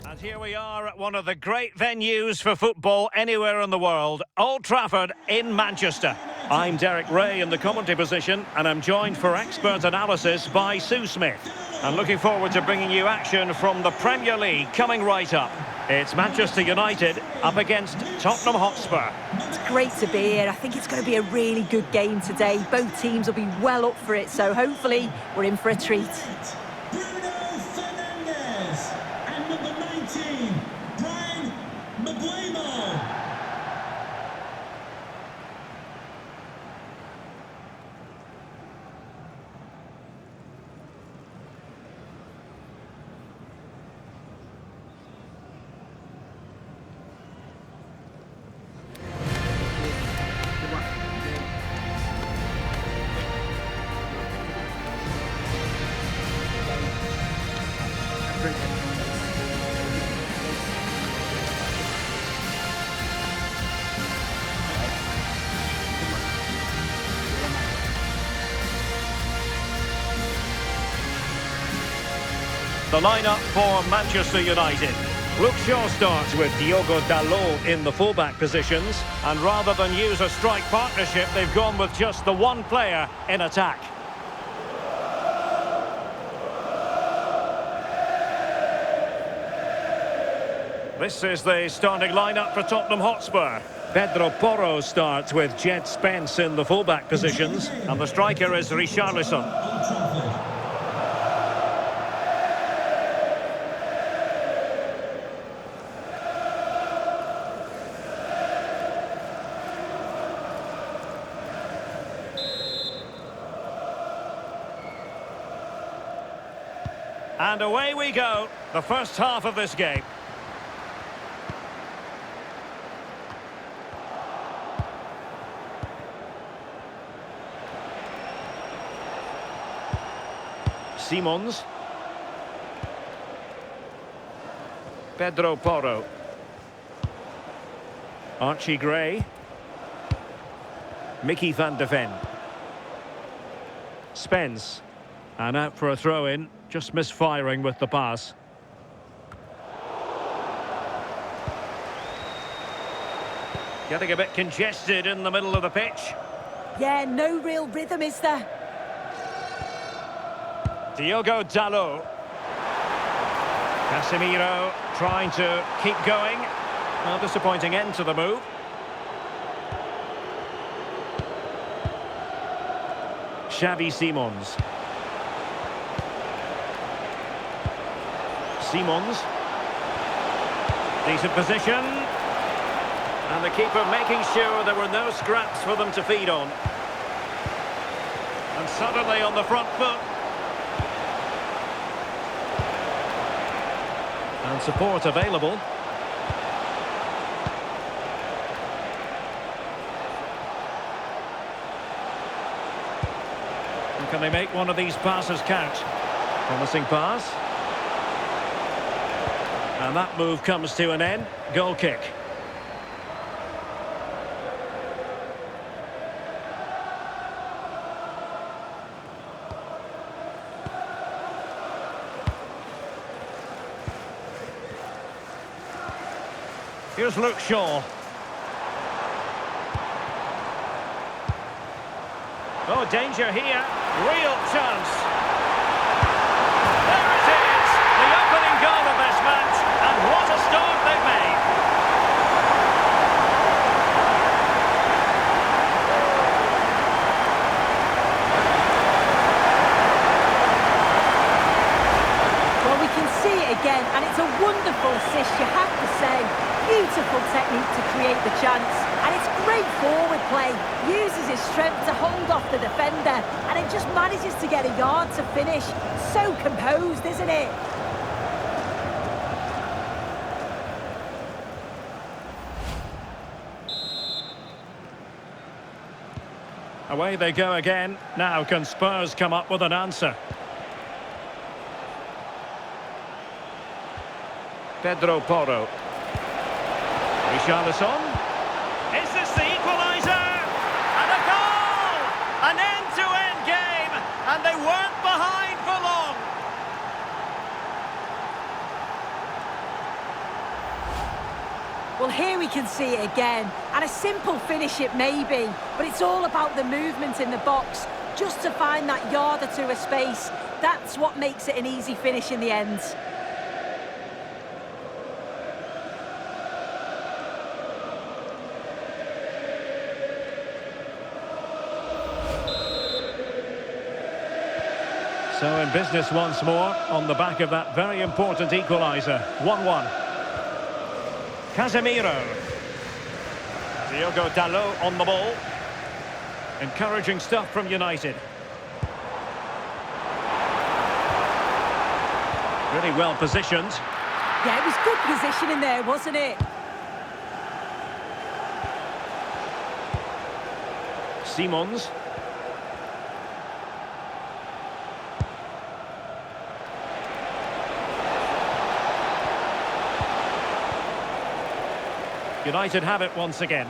And here we are at one of the great venues for football anywhere in the world, Old Trafford in Manchester. I'm Derek Ray in the commentary position, and I'm joined for expert analysis by Sue Smith. I'm looking forward to bringing you action from the Premier League coming right up. It's Manchester United up against Tottenham Hotspur. It's great to be here. I think it's going to be a really good game today. Both teams will be well up for it, so hopefully we're in for a treat. The lineup for Manchester United. Luke Shaw starts with Diogo Dalot in the fullback positions, and rather than use a strike partnership, they've gone with just the one player in attack. This is the starting lineup for Tottenham Hotspur. Pedro Porro starts with Jed Spence in the fullback positions, and the striker is Richarlison. And away we go, the first half of this game. Simons. Pedro Porro. Archie Gray. Mickey van de Ven. Spence. And out for a throw-in, just misfiring with the pass. Getting a bit congested in the middle of the pitch. Yeah, no real rhythm, is there? Diogo Dalot. Casemiro trying to keep going. Well, disappointing end to the move. Xavi Simons. Simons. Decent position. And the keeper making sure there were no scraps for them to feed on. And suddenly on the front foot. And support available. And can they make one of these passes count? Promising pass. And that move comes to an end. Goal kick. Here's Luke Shaw. Oh, danger here. Real chance. There it is. The opening goal of this match. And what a start they've made. Well, we can see it again, and it's a wonderful assist, you have to say. Beautiful technique to create the chance, and it's great forward play. Uses his strength to hold off the defender, and it just manages to get a yard to finish. So composed, isn't it? Away they go again. Now can Spurs come up with an answer? Pedro Porro. Richarlison. Is this the equalizer? And a goal! An end-to-end game, and they weren't behind for long. Well, here we can see it again. And a simple finish it may be, but it's all about the movement in the box. Just to find that yard or two of space, that's what makes it an easy finish in the end. So in business once more, on the back of that very important equaliser. 1-1. Casemiro. Diogo Dalot on the ball. Encouraging stuff from United. Really well positioned. Yeah, it was good positioning there, wasn't it? Simons. United have it once again.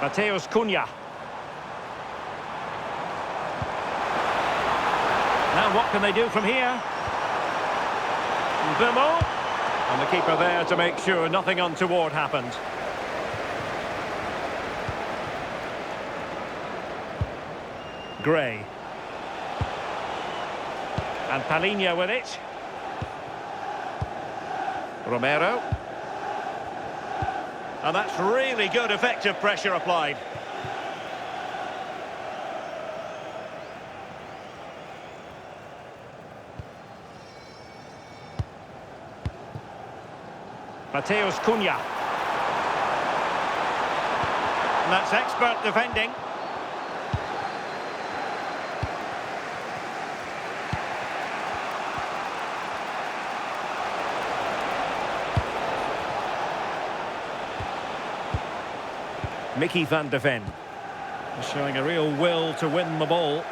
Mateus Cunha. Now what can they do from here? Vimo. And the keeper there to make sure nothing untoward happened. Gray. And Palhinha with it. Romero. And that's really good, effective pressure applied. Mateus Cunha. And that's expert defending. Mickey van de Ven showing a real will to win the ball.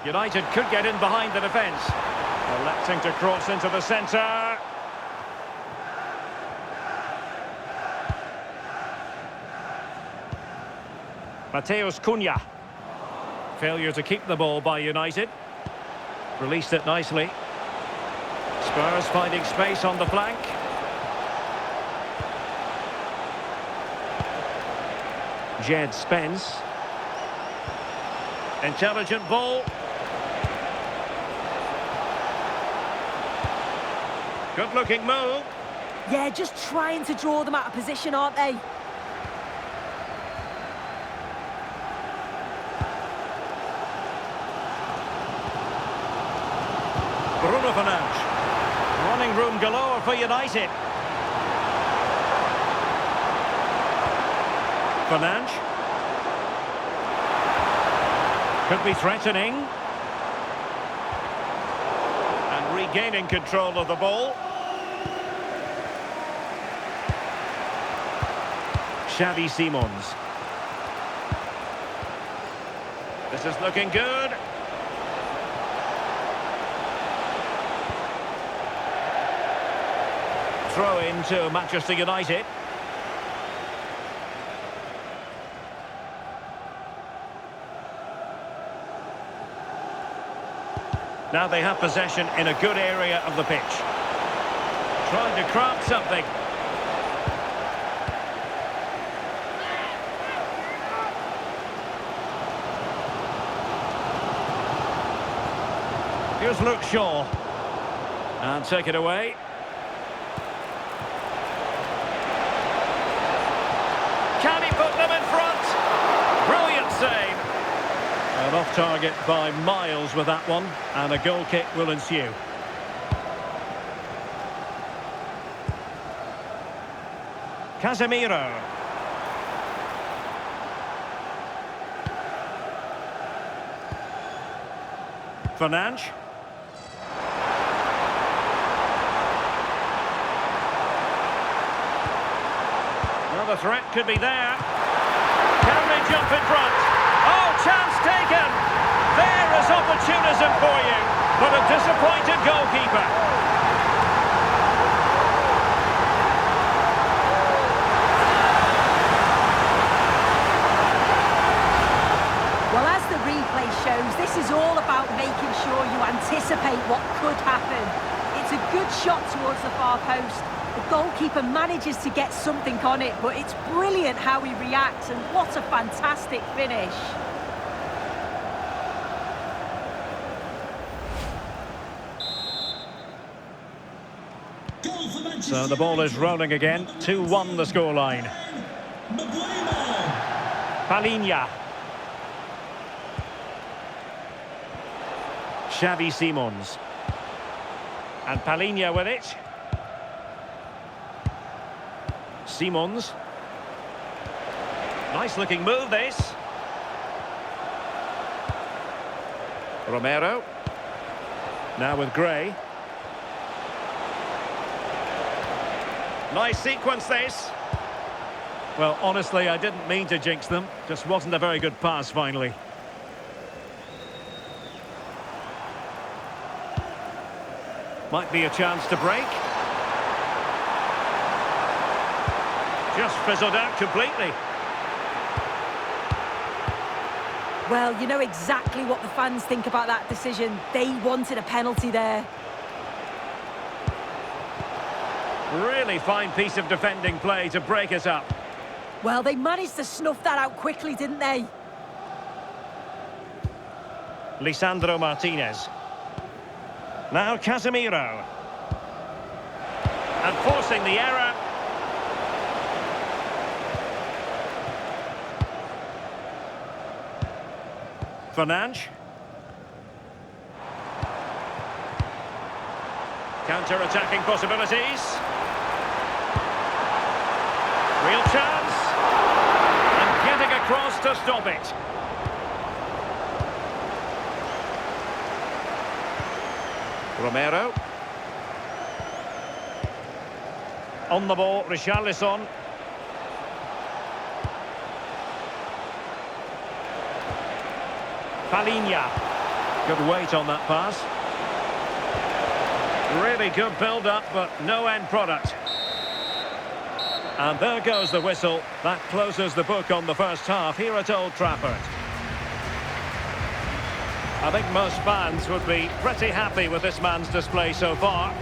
United could get in behind the defence. Electing to cross into the centre. Mateus Cunha. Failure to keep the ball by United. Released it nicely. Spurs finding space on the flank. Jed Spence. Intelligent ball. Good looking move. Yeah, just trying to draw them out of position, aren't they? Bruno Fernandes. Running room galore for United. Fernandes. Could be threatening. And regaining control of the ball. Xavi Simons. This is looking good. Throw into Manchester United. Now they have possession in a good area of the pitch. Trying to craft something. Here's Luke Shaw. And take it away. Can he put them in front? Brilliant save. And off target by miles with that one. And a goal kick will ensue. Casemiro. Fernandes. Another threat could be there. Can they jump in front? Oh, chance taken! There is opportunism for you, but a disappointed goalkeeper. could happen. It's a good shot towards the far post. The goalkeeper manages to get something on it, but it's brilliant how he reacts, and what a fantastic finish. So the ball is rolling again. 2-1 the scoreline. Palinha. Xavi Simons. And Palinha with it. Simons. Nice looking move this. Romero. Now with Gray. Nice sequence this. Well, honestly, I didn't mean to jinx them. Just wasn't a very good pass finally. Might be a chance to break. Just fizzled out completely. Well, you know exactly what the fans think about that decision. They wanted a penalty there. Really fine piece of defending play to break us up. Well, they managed to snuff that out quickly, didn't they? Lisandro Martinez. Now Casemiro. And forcing the error. Fernandes. Counter-attacking possibilities. Real chance. And getting across to stop it. Romero. On the ball, Richarlison. Palinha. Good weight on that pass. Really good build-up, but no end product. And there goes the whistle. That closes the book on the first half here at Old Trafford. I think most fans would be pretty happy with this man's display so far.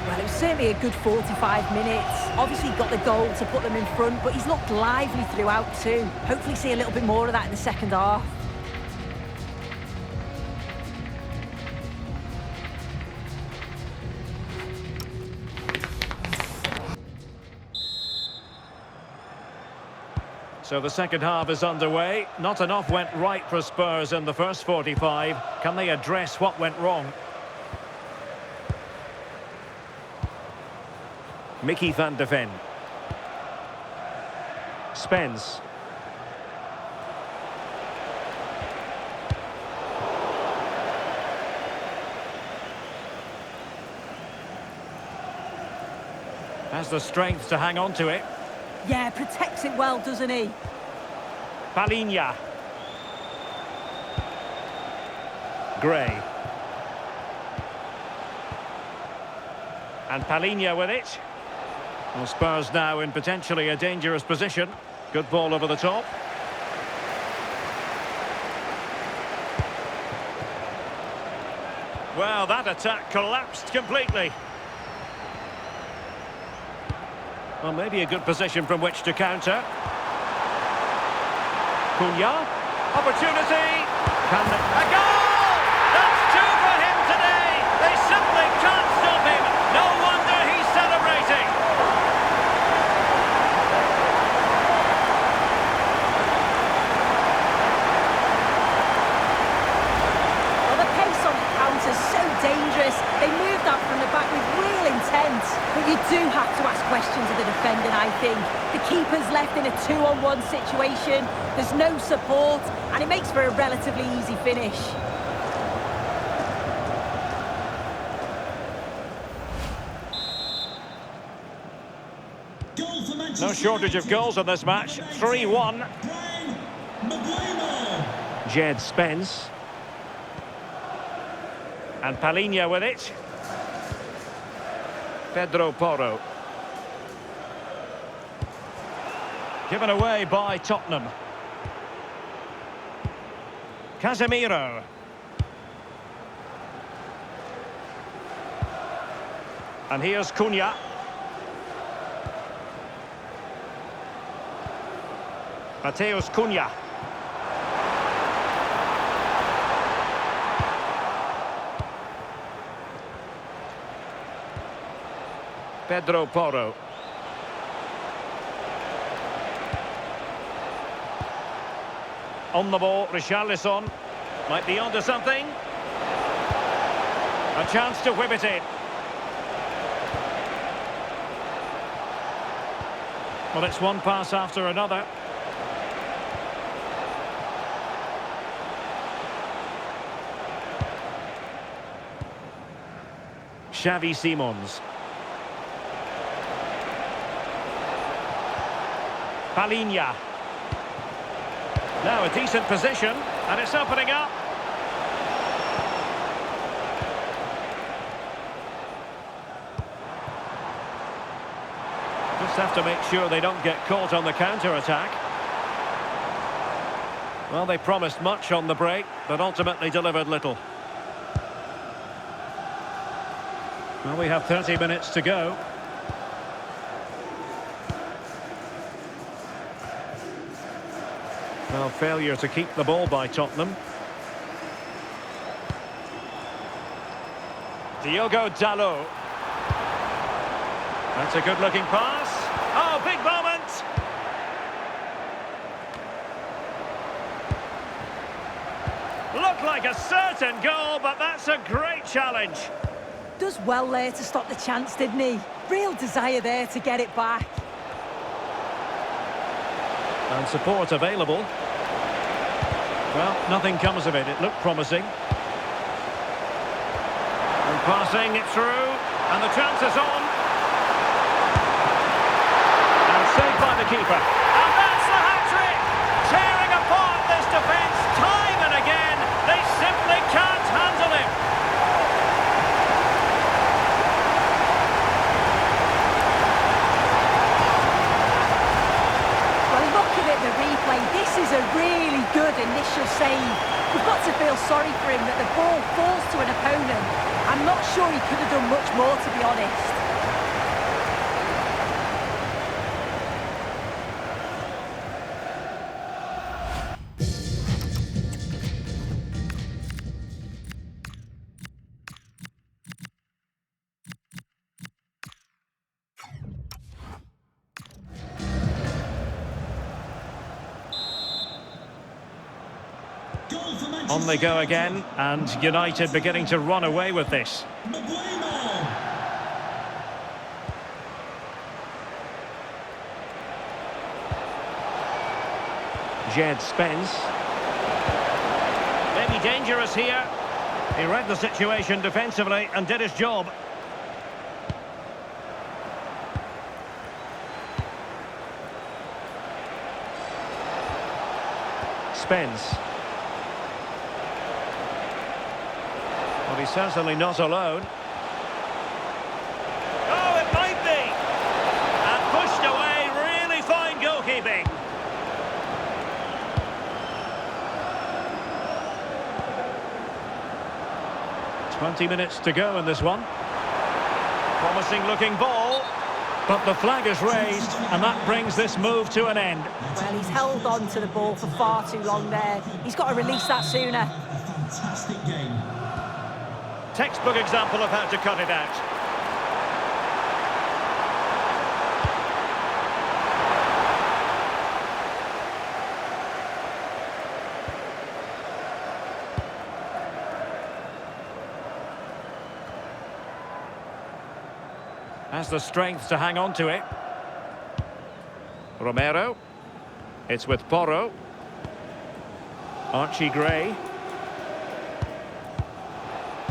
Well, it was certainly a good 45 minutes. Obviously got the goal to put them in front, but he's looked lively throughout too. Hopefully see a little bit more of that in the second half. So the second half is underway. Not enough went right for Spurs in the first 45. Can they address what went wrong? Mickey van de Ven. Spence. Has the strength to hang on to it. Yeah, protects it well, doesn't he? Palinha. Gray. And Palinha with it. Well, Spurs now in potentially a dangerous position. Good ball over the top. Well, that attack collapsed completely. Well, maybe a good position from which to counter. Cunha. Opportunity. A goal! That's two for him today. They simply can't stop him. No wonder he's celebrating. Well, the pace on the counter's so dangerous. They moved that from the back with real intent. But you do have to ask questions of the defending, I think. The keeper's left in a 2-on-1 situation. There's no support, and it makes for a relatively easy finish. No shortage of goals in this match. 3-1. Jed Spence. And Palinha with it. Pedro Porro. Given away by Tottenham. Casemiro. And here's Cunha. Mateus Cunha. Pedro Porro. On the ball, Richarlison. Might be onto something. A chance to whip it in. Well, it's one pass after another. Xavi Simons. Palinha. Now a decent position, and it's opening up. Just have to make sure they don't get caught on the counter-attack. Well, they promised much on the break, but ultimately delivered little. Well, we have 30 minutes to go. Well, failure to keep the ball by Tottenham. Diogo Dalot. That's a good-looking pass. Oh, big moment! Looked like a certain goal, but that's a great challenge. Does well there to stop the chance, didn't he? Real desire there to get it back. And support available. Well, nothing comes of it. It looked promising. And passing it through. And the chance is on. And saved by the keeper. And that's the hat-trick! Tearing apart this defence time and again. They simply can't handle him. The replay, this is a really good initial save. You've got to feel sorry for him that the ball falls to an opponent. I'm not sure he could have done much more, to be honest. On they go again, and United beginning to run away with this. Jed Spence. Maybe dangerous here. He read the situation defensively and did his job. Spence. Well, he's certainly not alone. Oh, it might be! And pushed away, really fine goalkeeping. "20 minutes to go in this one. Promising looking ball, but the flag is raised, and that brings this move to an end. Well, he's held on to the ball for far too long there. He's got to release that sooner. Fantastic game. Textbook example of how to cut it out. Has the strength to hang on to it. Romero. It's with Porro. Archie Gray.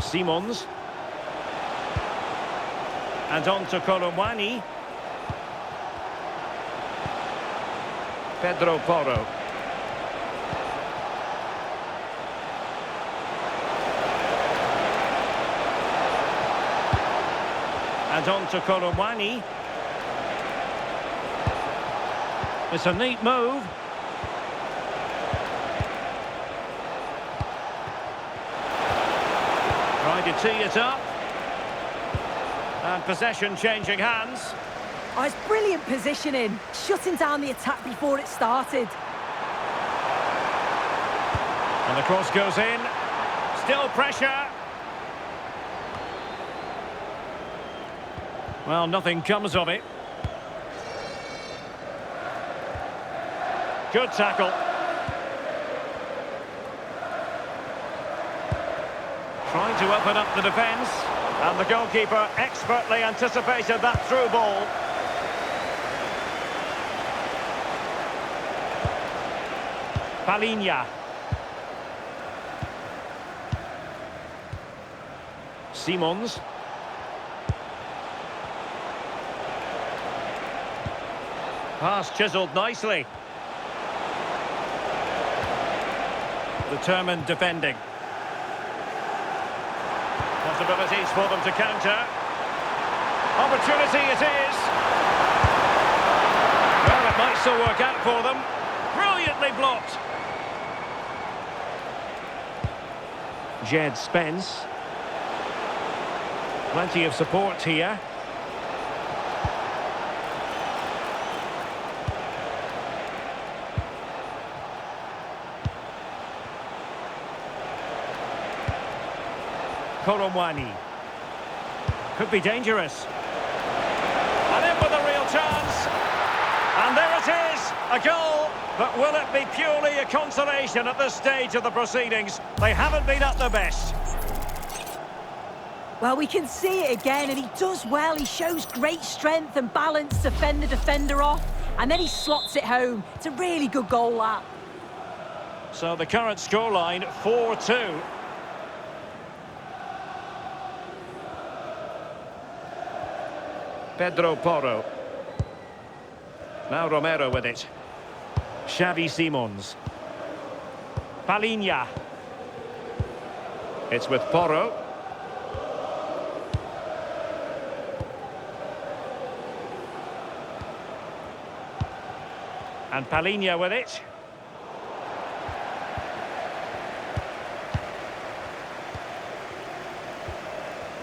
Simons. And on to Colomwani. Pedro Porro. And on to Colomwani. It's a neat move. Tried to tee it up. And possession changing hands. Oh, it's brilliant positioning, shutting down the attack before it started. And the cross goes in. Still pressure. Well, nothing comes of it. Good tackle. Trying to open up the defence. And the goalkeeper expertly anticipated that through ball. Palinha. Simons. Pass chiselled nicely. Determined defending. Possibilities for them to counter. Opportunity it is. Well, it might still work out for them. Brilliantly blocked. Jed Spence. Plenty of support here. Koromwani. Could be dangerous. And in with a real chance. And there it is, a goal. But will it be purely a consolation at this stage of the proceedings? They haven't been at their best. Well, we can see it again, and he does well. He shows great strength and balance to fend the defender off, and then he slots it home. It's a really good goal, that. So the current scoreline, 4-2. Pedro Porro. Now Romero with it. Xavi Simons. Palinha. It's with Porro. And Palinha with it.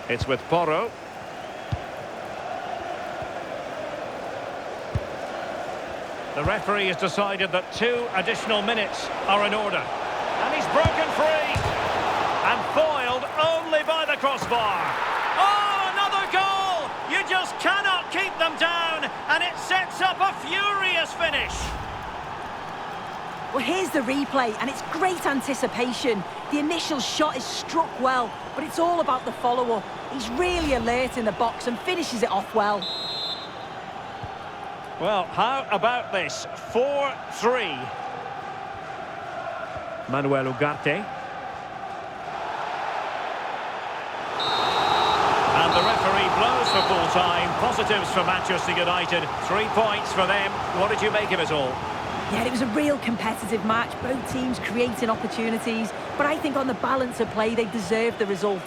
It's with Porro. The referee has decided that 2 additional minutes are in order. And he's broken free. And foiled only by the crossbar. Oh, another goal! You just cannot keep them down. And it sets up a furious finish. Well, here's the replay, and it's great anticipation. The initial shot is struck well, but it's all about the follow-up. He's really alert in the box and finishes it off well. Well, how about this? 4-3. Manuel Ugarte. And the referee blows for full time. Positives for Manchester United. 3 points for them. What did you make of it all? Yeah, it was a real competitive match. Both teams creating opportunities. But I think on the balance of play, they deserved the result.